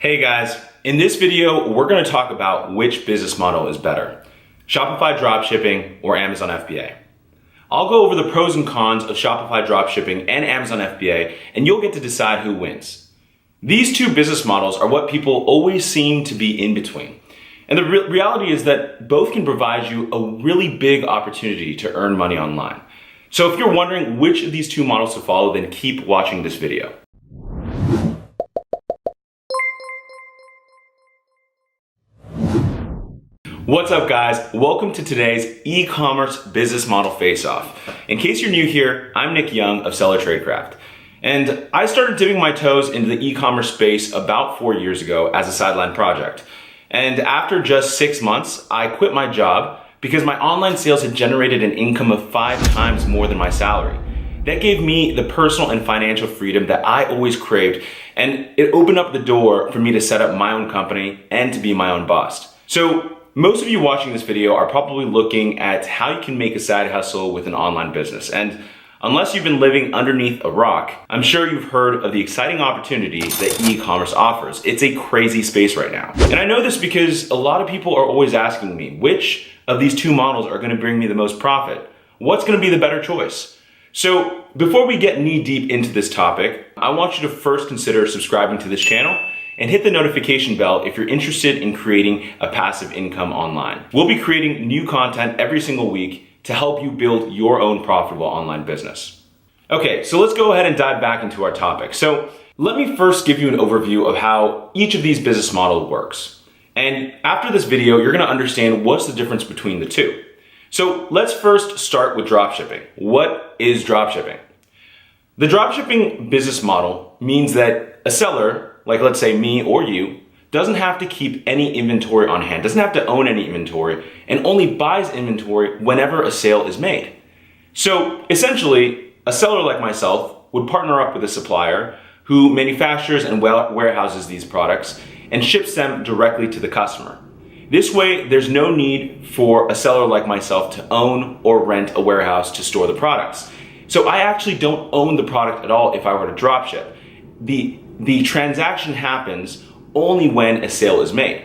Hey guys, in this video, we're going to talk about which business model is better, Shopify dropshipping or Amazon FBA. I'll go over the pros and cons of Shopify dropshipping and Amazon FBA, and you'll get to decide who wins. These two business models are what people always seem to be in between. And the reality is that both can provide you a really big opportunity to earn money online. So if you're wondering which of these two models to follow, then keep watching this video. What's up guys? Welcome to today's e-commerce business model face-off. In case you're new here, I'm Nick Young of Seller Tradecraft. And I started dipping my toes into the e-commerce space about 4 years ago as a sideline project. And after just 6 months, I quit my job because my online sales had generated an income of 5 times more than my salary. That gave me the personal and financial freedom that I always craved, and it opened up the door for me to set up my own company and to be my own boss. So most of you watching this video are probably looking at how you can make a side hustle with an online business. And unless you've been living underneath a rock, I'm sure you've heard of the exciting opportunities that e-commerce offers. It's a crazy space right now. And I know this because a lot of people are always asking me, which of these two models are going to bring me the most profit? What's going to be the better choice? So before we get knee deep into this topic, I want you to first consider subscribing to this channel and hit the notification bell if you're interested in creating a passive income online. We'll be creating new content every single week to help you build your own profitable online business. Okay, so let's go ahead and dive back into our topic. So let me first give you an overview of how each of these business models works. And after this video, you're gonna understand what's the difference between the two. So let's first start with dropshipping. What is dropshipping? The dropshipping business model means that a seller, like let's say me or you, doesn't have to keep any inventory on hand, doesn't have to own any inventory, and only buys inventory whenever a sale is made. So essentially, a seller like myself would partner up with a supplier who manufactures and warehouses these products and ships them directly to the customer. This way, there's no need for a seller like myself to own or rent a warehouse to store the products. So I actually don't own the product at all if I were to dropship. The transaction happens only when a sale is made.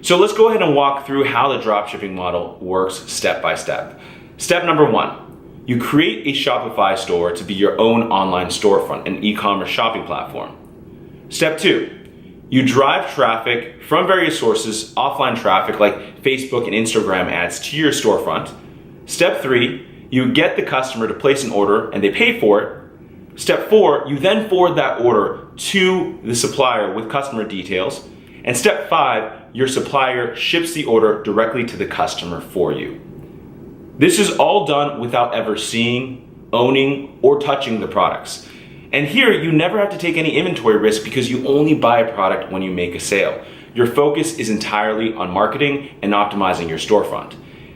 So let's go ahead and walk through how the dropshipping model works step by step. Step number 1, you create a Shopify store to be your own online storefront, an e-commerce shopping platform. Step 2, you drive traffic from various sources, offline traffic like Facebook and Instagram ads, to your storefront. Step 3, you get the customer to place an order and they pay for it. Step 4, you then forward that order to the supplier with customer details. And step 5, your supplier ships the order directly to the customer for you. This is all done without ever seeing, owning, or touching the products. And here, you never have to take any inventory risk because you only buy a product when you make a sale. Your focus is entirely on marketing and optimizing your storefront.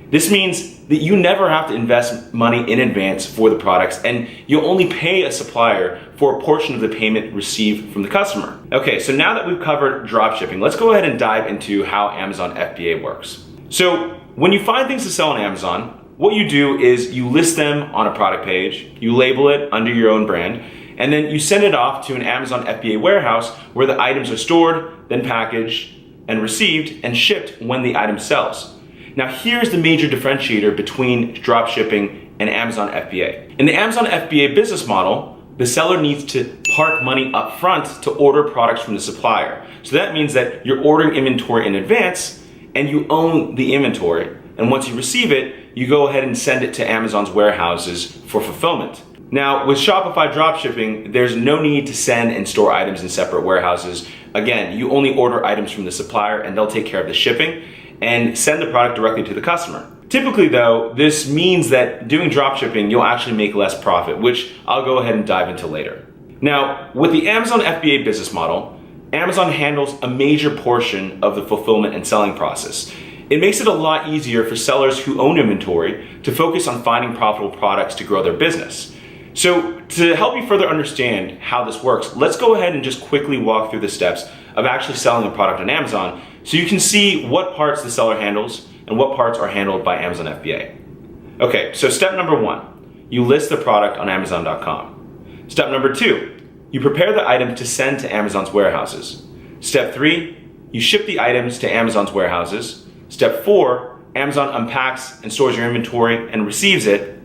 This means that you never have to invest money in advance for the products, and you'll only pay a supplier for a portion of the payment received from the customer. Okay, so now that we've covered dropshipping, let's go ahead and dive into how Amazon FBA works. So when you find things to sell on Amazon, what you do is you list them on a product page, you label it under your own brand, and then you send it off to an Amazon FBA warehouse where the items are stored, then packaged and received and shipped when the item sells. Now here's the major differentiator between dropshipping and Amazon FBA. In the Amazon FBA business model, the seller needs to park money up front to order products from the supplier. So that means that you're ordering inventory in advance and you own the inventory. And once you receive it, you go ahead and send it to Amazon's warehouses for fulfillment. Now with Shopify dropshipping, there's no need to send and store items in separate warehouses. Again, you only order items from the supplier and they'll take care of the shipping and send the product directly to the customer. Typically though, this means that doing dropshipping, you'll actually make less profit, which I'll go ahead and dive into later. Now, with the Amazon FBA business model, Amazon handles a major portion of the fulfillment and selling process. It makes it a lot easier for sellers who own inventory to focus on finding profitable products to grow their business. So to help you further understand how this works, let's go ahead and just quickly walk through the steps of actually selling a product on Amazon so you can see what parts the seller handles and what parts are handled by Amazon FBA. Okay, so step number 1, you list the product on Amazon.com. Step number 2, you prepare the item to send to Amazon's warehouses. Step 3, you ship the items to Amazon's warehouses. Step 4, Amazon unpacks and stores your inventory and receives it.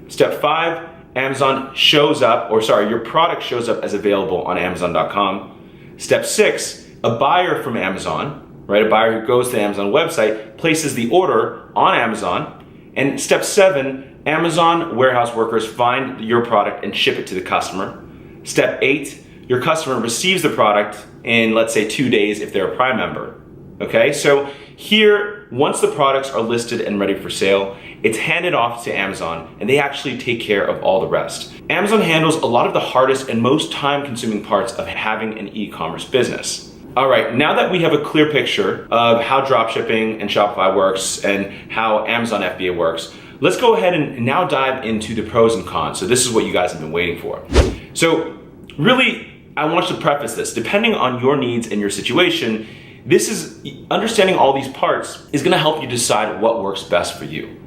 Step 5, your product shows up as available on Amazon.com. Step 6, a buyer from Amazon, right? A buyer who goes to the Amazon website, places the order on Amazon. And step 7, Amazon warehouse workers find your product and ship it to the customer. Step 8, your customer receives the product in, let's say, 2 days if they're a Prime member. Okay, so here, once the products are listed and ready for sale, it's handed off to Amazon and they actually take care of all the rest. Amazon handles a lot of the hardest and most time-consuming parts of having an e-commerce business. All right, now that we have a clear picture of how dropshipping and Shopify works and how Amazon FBA works, let's go ahead and now dive into the pros and cons. So this is what you guys have been waiting for. So really, I want to preface this. Depending on your needs and your situation, understanding all these parts is gonna help you decide what works best for you.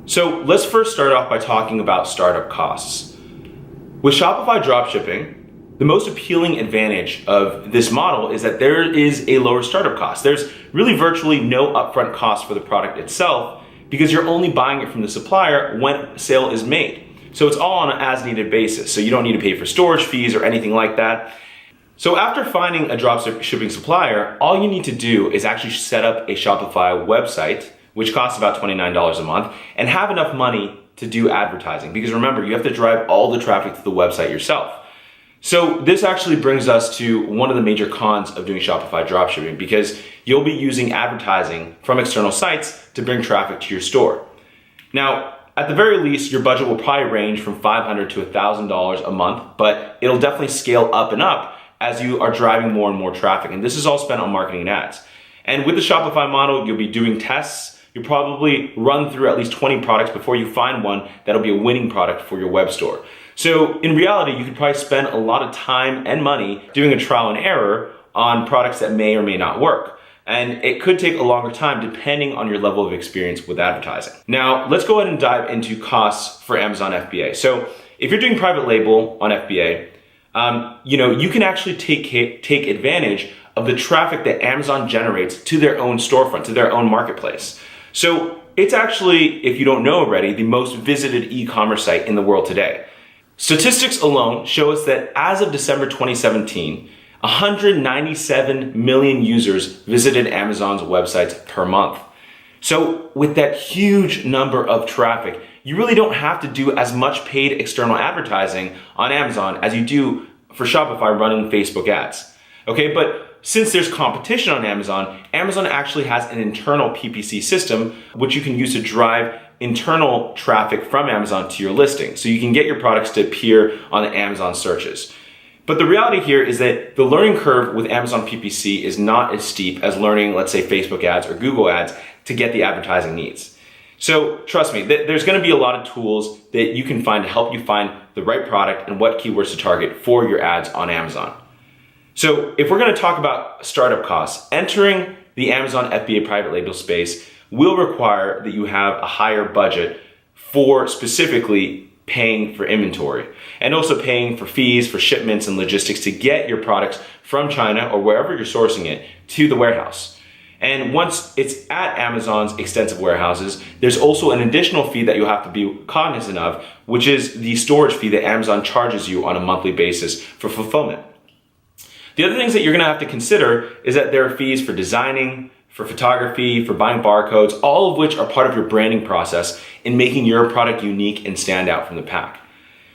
So let's first start off by talking about startup costs. With Shopify dropshipping, the most appealing advantage of this model is that there is a lower startup cost. There's really virtually no upfront cost for the product itself because you're only buying it from the supplier when a sale is made. So it's all on an as-needed basis. So you don't need to pay for storage fees or anything like that. So after finding a dropshipping supplier, all you need to do is actually set up a Shopify website, which costs about $29 a month, and have enough money to do advertising. Because remember, you have to drive all the traffic to the website yourself. So this actually brings us to one of the major cons of doing Shopify dropshipping, because you'll be using advertising from external sites to bring traffic to your store. Now, at the very least, your budget will probably range from $500 to $1,000 a month, but it'll definitely scale up and up as you are driving more and more traffic. And this is all spent on marketing and ads. And with the Shopify model, you'll be doing tests. You'll probably run through at least 20 products before you find one that'll be a winning product for your web store. So in reality, you could probably spend a lot of time and money doing a trial and error on products that may or may not work. And it could take a longer time depending on your level of experience with advertising. Now, let's go ahead and dive into costs for Amazon FBA. So if you're doing private label on FBA, you can actually take advantage of the traffic that Amazon generates to their own storefront, to their own marketplace. So it's actually, if you don't know already, the most visited e-commerce site in the world today. Statistics alone show us that as of December 2017, 197 million users visited Amazon's websites per month. So with that huge number of traffic, you really don't have to do as much paid external advertising on Amazon as you do for Shopify running Facebook ads. Okay, but since there's competition on Amazon, Amazon actually has an internal PPC system which you can use to drive internal traffic from Amazon to your listing. So you can get your products to appear on the Amazon searches. But the reality here is that the learning curve with Amazon PPC is not as steep as learning, let's say, Facebook ads or Google ads to get the advertising needs. So trust me, there's gonna be a lot of tools that you can find to help you find the right product and what keywords to target for your ads on Amazon. So if we're gonna talk about startup costs, entering the Amazon FBA private label space will require that you have a higher budget for specifically paying for inventory and also paying for fees for shipments and logistics to get your products from China or wherever you're sourcing it to the warehouse. And once it's at Amazon's extensive warehouses, there's also an additional fee that you'll have to be cognizant of, which is the storage fee that Amazon charges you on a monthly basis for fulfillment. The other things that you're gonna have to consider is that there are fees for designing, for photography, for buying barcodes, all of which are part of your branding process in making your product unique and stand out from the pack.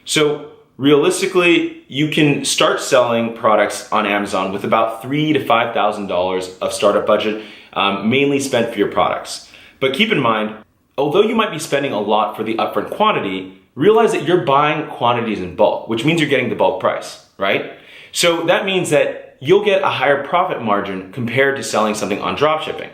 So realistically, you can start selling products on Amazon with about $3,000 to $5,000 of startup budget, mainly spent for your products. But keep in mind, although you might be spending a lot for the upfront quantity, realize that you're buying quantities in bulk, which means you're getting the bulk price, right? So that means that you'll get a higher profit margin compared to selling something on dropshipping.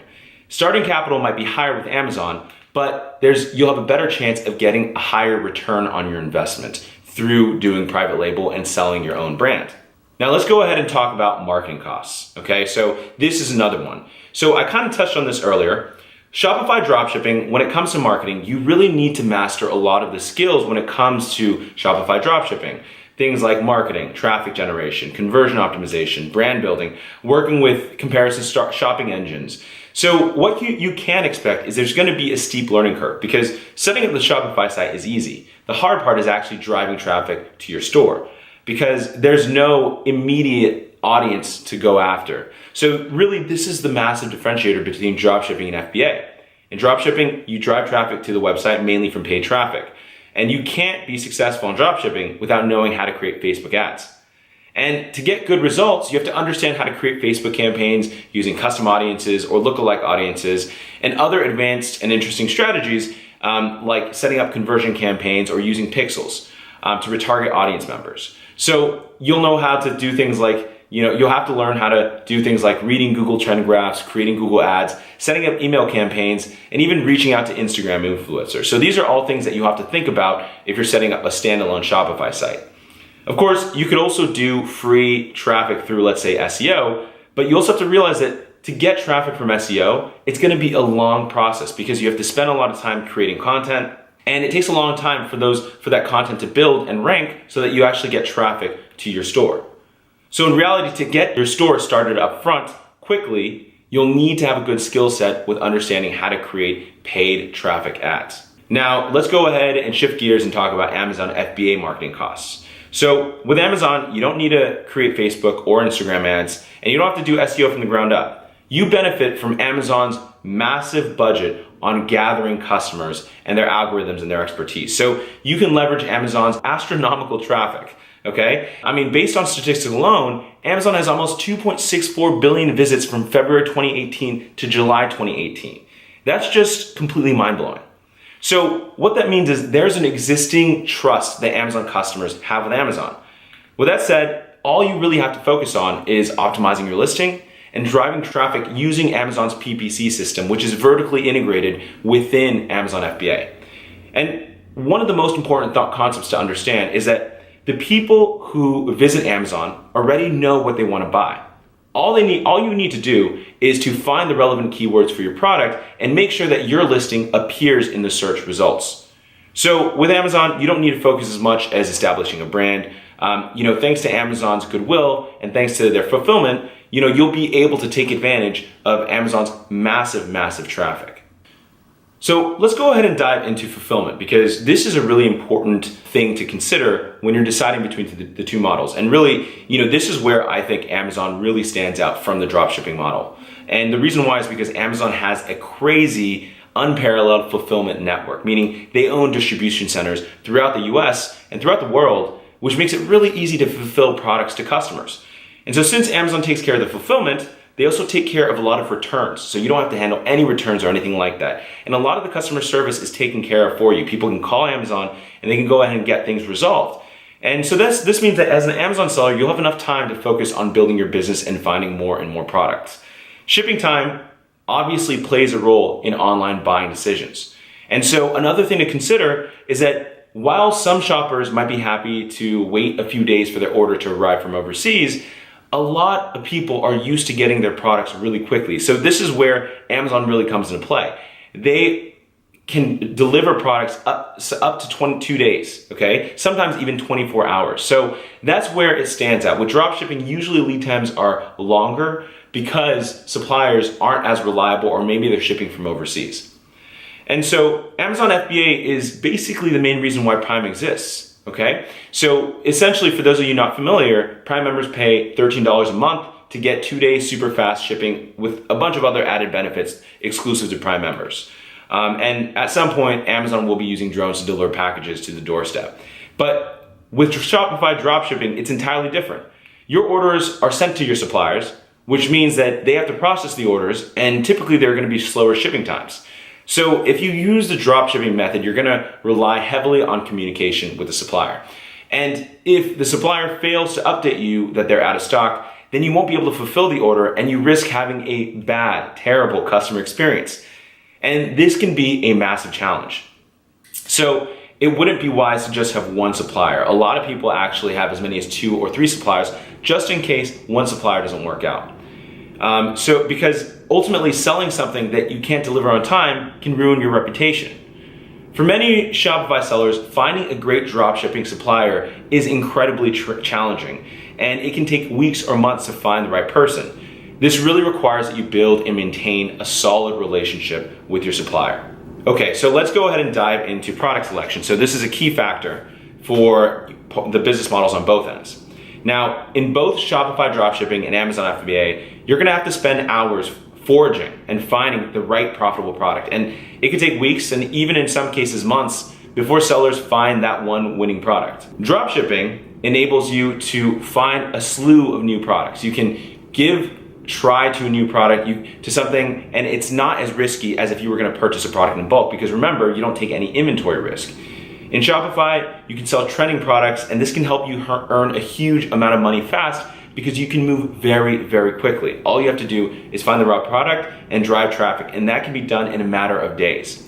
Starting capital might be higher with Amazon, but you'll have a better chance of getting a higher return on your investment through doing private label and selling your own brand. Now let's go ahead and talk about marketing costs, okay? So this is another one. So I kind of touched on this earlier. Shopify dropshipping, when it comes to marketing, you really need to master a lot of the skills when it comes to Shopify dropshipping. Things like marketing, traffic generation, conversion optimization, brand building, working with comparison shopping engines. So what you can expect is there's going to be a steep learning curve, because setting up the Shopify site is easy. The hard part is actually driving traffic to your store, because there's no immediate audience to go after. So really, this is the massive differentiator between dropshipping and FBA. In dropshipping, you drive traffic to the website mainly from paid traffic. And you can't be successful in dropshipping without knowing how to create Facebook ads. And to get good results, you have to understand how to create Facebook campaigns using custom audiences or lookalike audiences and other advanced and interesting strategies, like setting up conversion campaigns or using pixels to retarget audience members. So you'll know how to do things like, you'll have to learn how to do things like reading Google trend graphs, creating Google ads, setting up email campaigns, and even reaching out to Instagram influencers. So these are all things that you have to think about if you're setting up a standalone Shopify site. Of course, you could also do free traffic through, let's say, SEO, but you also have to realize that to get traffic from SEO, it's going to be a long process, because you have to spend a lot of time creating content, and it takes a long time for that content to build and rank so that you actually get traffic to your store. So in reality, to get your store started up front quickly, you'll need to have a good skill set with understanding how to create paid traffic ads. Now, let's go ahead and shift gears and talk about Amazon FBA marketing costs. So with Amazon, you don't need to create Facebook or Instagram ads, and you don't have to do SEO from the ground up. You benefit from Amazon's massive budget on gathering customers and their algorithms and their expertise. So you can leverage Amazon's astronomical traffic. Okay? I mean, based on statistics alone, Amazon has almost 2.64 billion visits from February 2018 to July 2018. That's just completely mind-blowing. So what that means is there's an existing trust that Amazon customers have with Amazon. With that said, all you really have to focus on is optimizing your listing and driving traffic using Amazon's PPC system, which is vertically integrated within Amazon FBA. And one of the most important concepts to understand is that the people who visit Amazon already know what they want to buy. All you need to do is to find the relevant keywords for your product and make sure that your listing appears in the search results. So with Amazon, you don't need to focus as much as establishing a brand. Thanks to Amazon's goodwill and thanks to their fulfillment, you'll be able to take advantage of Amazon's massive traffic. So let's go ahead and dive into fulfillment, because this is a really important thing to consider when you're deciding between the two models. And really, this is where I think Amazon really stands out from the dropshipping model. And the reason why is because Amazon has a crazy, unparalleled fulfillment network, meaning they own distribution centers throughout the US and throughout the world, which makes it really easy to fulfill products to customers. And so since Amazon takes care of the fulfillment, they also take care of a lot of returns. So you don't have to handle any returns or anything like that. And a lot of the customer service is taken care of for you. People can call Amazon and they can go ahead and get things resolved. And so this means that as an Amazon seller, you'll have enough time to focus on building your business and finding more and more products. Shipping time obviously plays a role in online buying decisions. And so another thing to consider is that while some shoppers might be happy to wait a few days for their order to arrive from overseas, a lot of people are used to getting their products really quickly. So this is where Amazon really comes into play. They can deliver products up to 22 days, okay? Sometimes even 24 hours. So that's where it stands out. With dropshipping, usually lead times are longer because suppliers aren't as reliable, or maybe they're shipping from overseas. And so Amazon FBA is basically the main reason why Prime exists. Okay, so essentially, for those of you not familiar, Prime members pay $13 a month to get 2 days super fast shipping with a bunch of other added benefits exclusive to Prime members. And at some point, Amazon will be using drones to deliver packages to the doorstep. But with Shopify dropshipping, it's entirely different. Your orders are sent to your suppliers, which means that they have to process the orders, and typically there are going to be slower shipping times. So if you use the dropshipping method, you're going to rely heavily on communication with the supplier. And if the supplier fails to update you that they're out of stock, then you won't be able to fulfill the order, and you risk having a bad, terrible customer experience. And this can be a massive challenge. So it wouldn't be wise to just have one supplier. A lot of people actually have as many as 2 or 3 suppliers, just in case one supplier doesn't work out. Because ultimately selling something that you can't deliver on time can ruin your reputation. For many Shopify sellers, finding a great dropshipping supplier is incredibly challenging, and it can take weeks or months to find the right person. This really requires that you build and maintain a solid relationship with your supplier. Okay, so let's go ahead and dive into product selection. So this is a key factor for the business models on both ends. Now, in both Shopify dropshipping and Amazon FBA, you're gonna have to spend hours foraging and finding the right profitable product. And it could take weeks and even in some cases months before sellers find that one winning product. Dropshipping enables you to find a slew of new products. You can try to a new product, to something, and it's not as risky as if you were gonna purchase a product in bulk, because remember, you don't take any inventory risk. In Shopify, you can sell trending products, and this can help you earn a huge amount of money fast because you can move very, very quickly. All you have to do is find the right product and drive traffic, and that can be done in a matter of days.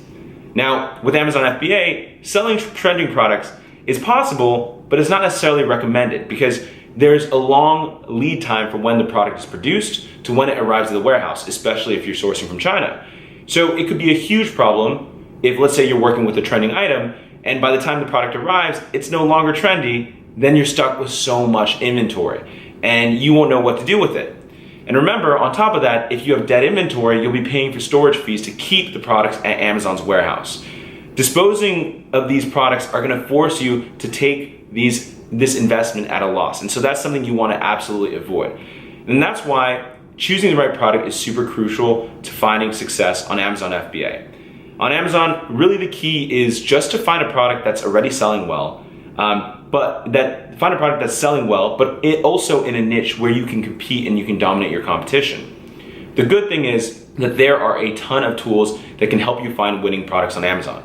Now, with Amazon FBA, selling trending products is possible, but it's not necessarily recommended because there's a long lead time from when the product is produced to when it arrives at the warehouse, especially if you're sourcing from China. So it could be a huge problem if, let's say, you're working with a trending item, and by the time the product arrives, it's no longer trendy, then you're stuck with so much inventory, and you won't know what to do with it. And remember, on top of that, if you have dead inventory, you'll be paying for storage fees to keep the products at Amazon's warehouse. Disposing of these products are gonna force you to take this investment at a loss. And so that's something you wanna absolutely avoid. And that's why choosing the right product is super crucial to finding success on Amazon FBA. On Amazon, really the key is just to find a product that's already selling well, but it also in a niche where you can compete and you can dominate your competition. The good thing is that there are a ton of tools that can help you find winning products on Amazon.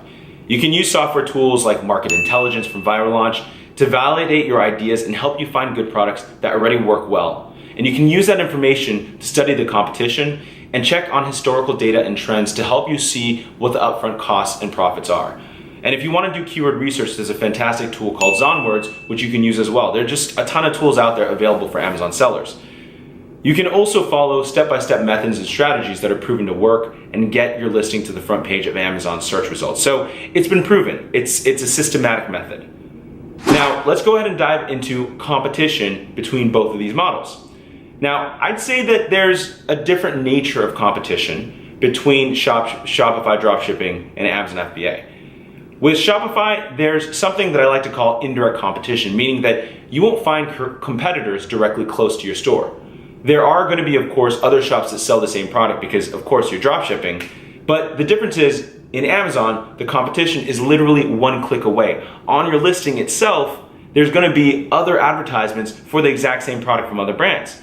You can use software tools like Market Intelligence from Viral Launch to validate your ideas and help you find good products that already work well. And you can use that information to study the competition and check on historical data and trends to help you see what the upfront costs and profits are. And if you want to do keyword research, there's a fantastic tool called Zonwords, which you can use as well. There are just a ton of tools out there available for Amazon sellers. You can also follow step-by-step methods and strategies that are proven to work and get your listing to the front page of Amazon's search results. So it's been proven. It's a systematic method. Now, let's go ahead and dive into competition between both of these models. Now, I'd say that there's a different nature of competition between Shopify dropshipping and Amazon FBA. With Shopify, there's something that I like to call indirect competition, meaning that you won't find competitors directly close to your store. There are going to be, of course, other shops that sell the same product because, of course, you're dropshipping. But the difference is, in Amazon, the competition is literally one click away. On your listing itself, there's going to be other advertisements for the exact same product from other brands.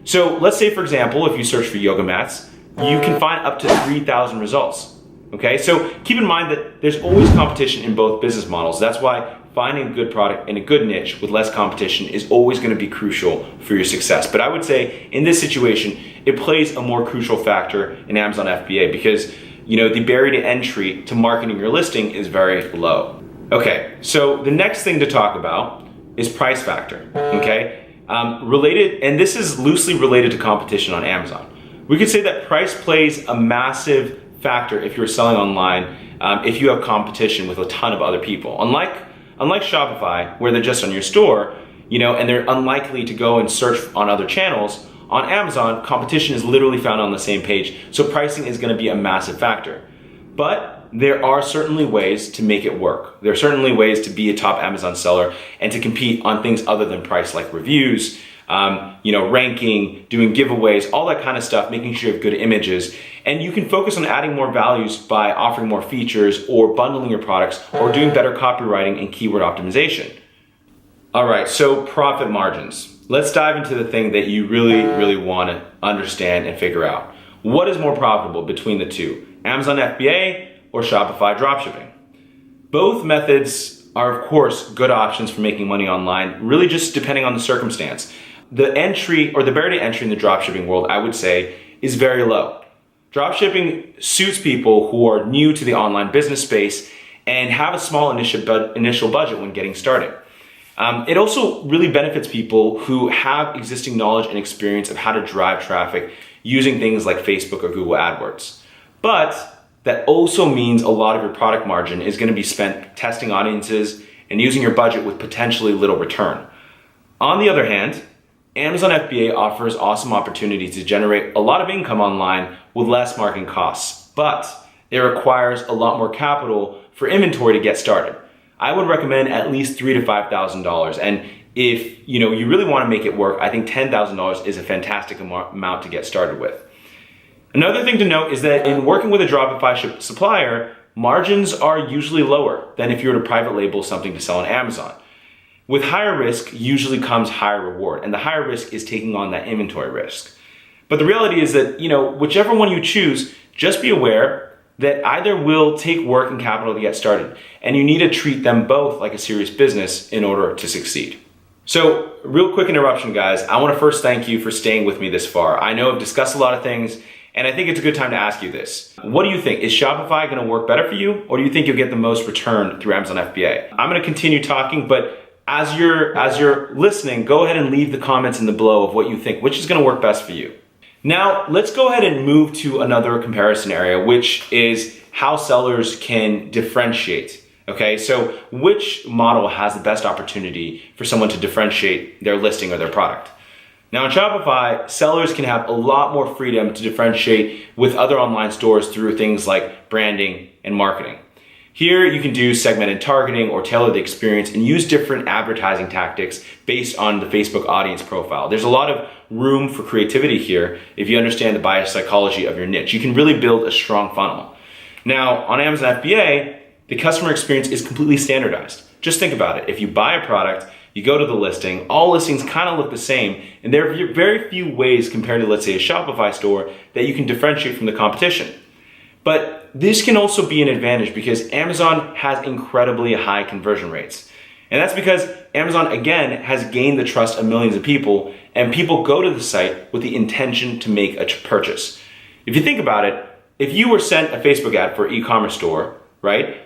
So let's say, for example, if you search for yoga mats, you can find up to 3,000 results. Okay, so keep in mind that there's always competition in both business models. That's why finding a good product in a good niche with less competition is always going to be crucial for your success. But I would say in this situation, it plays a more crucial factor in Amazon FBA because the barrier to entry to marketing your listing is very low. Okay, so the next thing to talk about is price factor. Okay, related, and this is loosely related to competition on Amazon. We could say that price plays a massive factor if you're selling online, if you have competition with a ton of other people. Unlike Shopify, where they're just on your store, and they're unlikely to go and search on other channels, on Amazon, competition is literally found on the same page. So pricing is gonna be a massive factor. But there are certainly ways to make it work. There are certainly ways to be a top Amazon seller and to compete on things other than price, like reviews, ranking, doing giveaways, all that kind of stuff, making sure you have good images. And you can focus on adding more values by offering more features or bundling your products or doing better copywriting and keyword optimization. All right, so profit margins. Let's dive into the thing that you really, really want to understand and figure out. What is more profitable between the two, Amazon FBA or Shopify dropshipping? Both methods are, of course, good options for making money online, really just depending on the circumstance. The barrier to entry in the dropshipping world, I would say, is very low. Dropshipping suits people who are new to the online business space and have a small initial budget when getting started. It also really benefits people who have existing knowledge and experience of how to drive traffic using things like Facebook or Google AdWords. But that also means a lot of your product margin is going to be spent testing audiences and using your budget with potentially little return. On the other hand, Amazon FBA offers awesome opportunities to generate a lot of income online with less marketing costs, but it requires a lot more capital for inventory to get started. I would recommend at least $3,000 to $5,000, and if you really want to make it work, I think $10,000 is a fantastic amount to get started with. Another thing to note is that in working with a Shopify supplier, margins are usually lower than if you were to private label something to sell on Amazon. With higher risk usually comes higher reward, and the higher risk is taking on that inventory risk. But the reality is that, whichever one you choose, just be aware that either will take work and capital to get started, and you need to treat them both like a serious business in order to succeed. So, real quick interruption, guys. I want to first thank you for staying with me this far. I know I've discussed a lot of things, and I think it's a good time to ask you this. What do you think? Is Shopify going to work better for you, or do you think you'll get the most return through Amazon FBA? I'm going to continue talking, but as you're listening, go ahead and leave the comments in the below of what you think, which is going to work best for you. Now, let's go ahead and move to another comparison area, which is how sellers can differentiate. Okay, so which model has the best opportunity for someone to differentiate their listing or their product? Now, in Shopify, sellers can have a lot more freedom to differentiate with other online stores through things like branding and marketing. Here, you can do segmented targeting or tailor the experience and use different advertising tactics based on the Facebook audience profile. There's a lot of room for creativity here if you understand the buyer psychology of your niche. You can really build a strong funnel. Now, on Amazon FBA, the customer experience is completely standardized. Just think about it. If you buy a product, you go to the listing, all listings kind of look the same, and there are very few ways compared to, let's say, a Shopify store that you can differentiate from the competition. But this can also be an advantage because Amazon has incredibly high conversion rates. And that's because Amazon, again, has gained the trust of millions of people, and people go to the site with the intention to make a purchase. If you think about it, if you were sent a Facebook ad for an e-commerce store, right,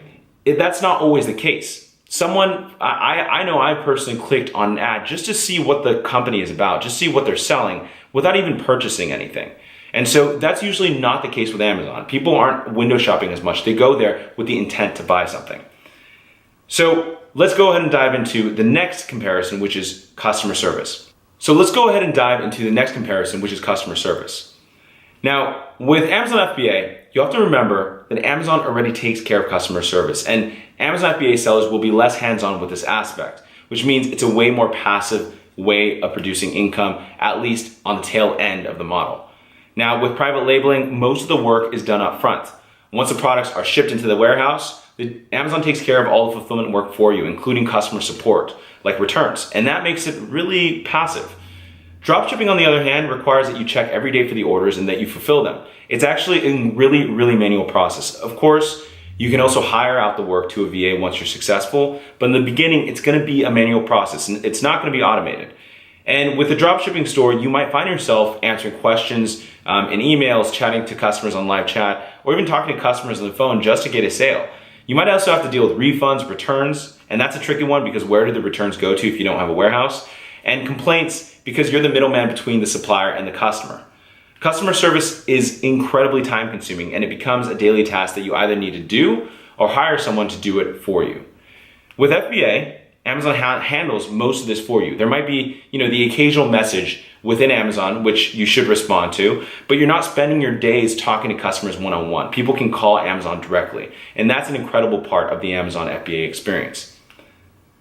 that's not always the case. I know I personally clicked on an ad just to see what the company is about, just see what they're selling without even purchasing anything. And so that's usually not the case with Amazon. People aren't window shopping as much. They go there with the intent to buy something. So let's go ahead and dive into the next comparison, which is customer service. Now, with Amazon FBA, you have to remember that Amazon already takes care of customer service, and Amazon FBA sellers will be less hands-on with this aspect, which means it's a way more passive way of producing income, at least on the tail end of the model. Now, with private labeling, most of the work is done up front. Once the products are shipped into the warehouse, Amazon takes care of all the fulfillment work for you, including customer support, like returns, and that makes it really passive. Dropshipping, on the other hand, requires that you check every day for the orders and that you fulfill them. It's actually a really, really manual process. Of course, you can also hire out the work to a VA once you're successful, but in the beginning, it's going to be a manual process, and it's not going to be automated. And with a dropshipping store, you might find yourself answering questions in emails, chatting to customers on live chat, or even talking to customers on the phone just to get a sale. You might also have to deal with refunds, returns, and that's a tricky one because where do the returns go to if you don't have a warehouse? And complaints because you're the middleman between the supplier and the customer. Customer service is incredibly time consuming, and it becomes a daily task that you either need to do or hire someone to do it for you. With FBA, Amazon handles most of this for you. There might be, the occasional message within Amazon, which you should respond to, but you're not spending your days talking to customers one-on-one. People can call Amazon directly, and that's an incredible part of the Amazon FBA experience.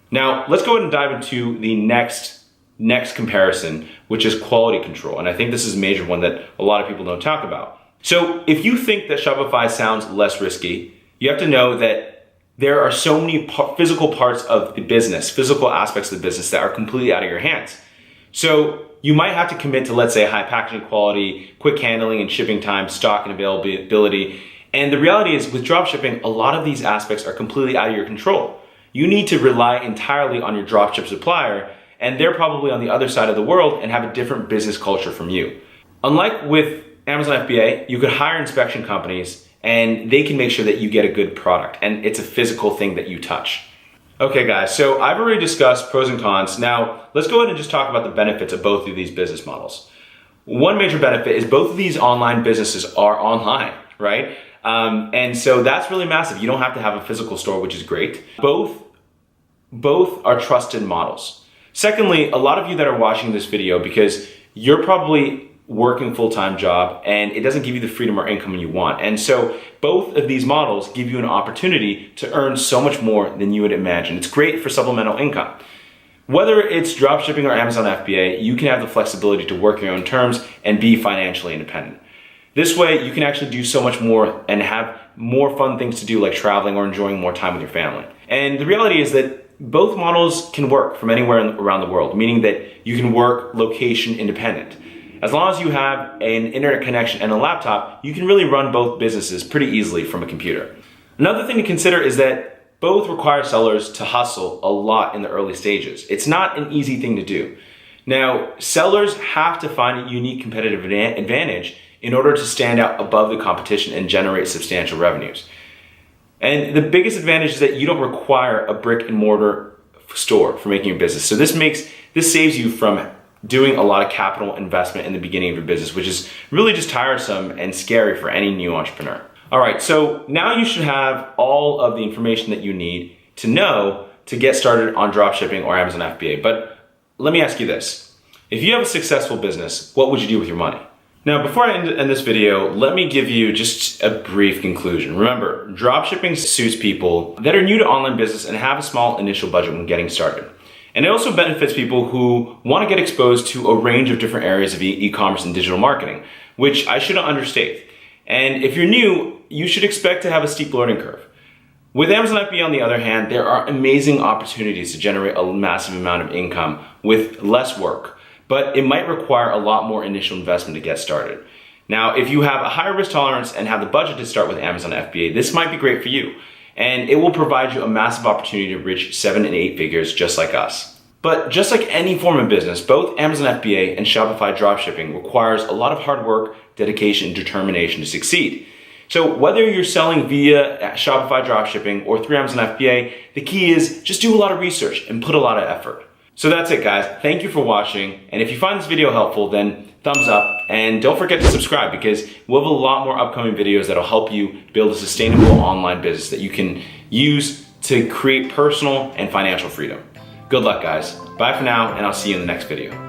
Now, let's go ahead and dive into the next comparison, which is quality control. And I think this is a major one that a lot of people don't talk about. So if you think that Shopify sounds less risky, you have to know that there are so many physical parts of the business, physical aspects of the business that are completely out of your hands. So you might have to commit to, let's say, high packaging quality, quick handling and shipping time, stock and availability. And the reality is with dropshipping, a lot of these aspects are completely out of your control. You need to rely entirely on your dropship supplier, and they're probably on the other side of the world and have a different business culture from you. Unlike with Amazon FBA, you could hire inspection companies and they can make sure that you get a good product, and it's a physical thing that you touch. Okay guys, so I've already discussed pros and cons. Now let's go ahead and just talk about the benefits of both of these business models. One major benefit is both of these online businesses are online, right? And so that's really massive. You don't have to have a physical store, which is great. Both are trusted models. Secondly, a lot of you that are watching this video, because you're probably working full-time job and it doesn't give you the freedom or income you want. And so both of these models give you an opportunity to earn so much more than you would imagine. It's great for supplemental income. Whether it's dropshipping or Amazon FBA, you can have the flexibility to work your own terms and be financially independent. This way, you can actually do so much more and have more fun things to do, like traveling or enjoying more time with your family. And the reality is that both models can work from anywhere around the world, meaning that you can work location independent. As long as you have an internet connection and a laptop, you can really run both businesses pretty easily from a computer. Another thing to consider is that both require sellers to hustle a lot in the early stages. It's not an easy thing to do. Now, sellers have to find a unique competitive advantage in order to stand out above the competition and generate substantial revenues. And the biggest advantage is that you don't require a brick and mortar store for making your business. So this saves you from doing a lot of capital investment in the beginning of your business, which is really just tiresome and scary for any new entrepreneur. All right, so now you should have all of the information that you need to know to get started on dropshipping or Amazon FBA. But let me ask you this. If you have a successful business, what would you do with your money? Now, before I end this video, let me give you just a brief conclusion. Remember, dropshipping suits people that are new to online business and have a small initial budget when getting started. And it also benefits people who want to get exposed to a range of different areas of e-commerce and digital marketing, which I shouldn't understate. And if you're new, you should expect to have a steep learning curve. With Amazon FBA, on the other hand, there are amazing opportunities to generate a massive amount of income with less work, but it might require a lot more initial investment to get started. Now, if you have a higher risk tolerance and have the budget to start with Amazon FBA, this might be great for you. And it will provide you a massive opportunity to reach 7 and 8 figures just like us. But just like any form of business, both Amazon FBA and Shopify dropshipping requires a lot of hard work, dedication, and determination to succeed. So whether you're selling via Shopify dropshipping or through Amazon FBA, the key is just do a lot of research and put a lot of effort. So that's it, guys. Thank you for watching. And if you find this video helpful, then thumbs up, and don't forget to subscribe, because we'll have a lot more upcoming videos that'll help you build a sustainable online business that you can use to create personal and financial freedom. Good luck, guys. Bye for now, and I'll see you in the next video.